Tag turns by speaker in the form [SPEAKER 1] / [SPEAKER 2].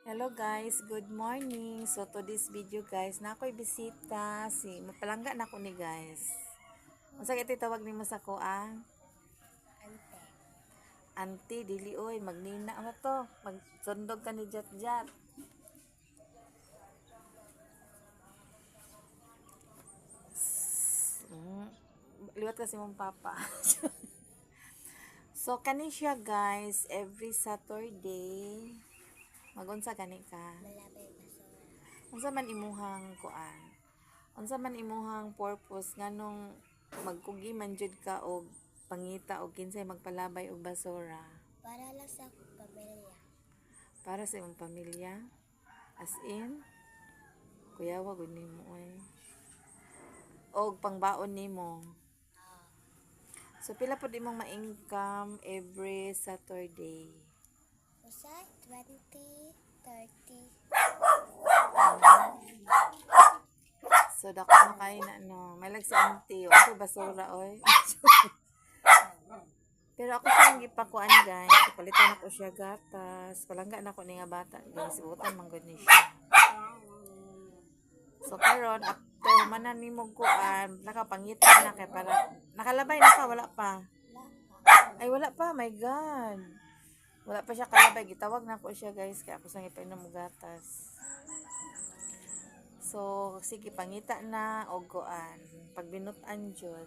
[SPEAKER 1] Hello guys, good morning. So to this video guys, na ako'y bisita si mapalangga na ko ni guys. Unsa ito tawag nimo sa ko
[SPEAKER 2] Ante.
[SPEAKER 1] Auntie dili oy, magnina mo to. Magsundog ka ni Jat Jat. Mm, liwat kasi mong papa. So kani siya guys, every Saturday magunsa gani ka.
[SPEAKER 2] Malapit basura.
[SPEAKER 1] Unsa man imuhang kuan? Unsa man imuhang purpose nganong magkugi man jud ka og pangita og kinsay magpalabay og basura
[SPEAKER 2] Para lang sa pamilya.
[SPEAKER 1] para sa imong pamilya? As in, kuyawa gud nimo oy. Og pangbaon nimo.
[SPEAKER 2] Ah,
[SPEAKER 1] So pila pud imong ma-income every Saturday?
[SPEAKER 2] usay 20, 30.
[SPEAKER 1] So dako na kay na no. May lag si auntie, okay basura oy. Pero ako siyang gipakuan guys. Palitan ako siya gatas. Palangga na ako ni nga bata guys. Ibutan man gud ni siya. So karon after manan nimo kuan, nakapangita na kay para nakalabay na ka wala pa. Ay wala pa, my god. Wala pa siya kalabay, gitawag na ako siya guys kaya ako sang ipainom og gatas. So sige pangita na og kuan, pagbinutan jud.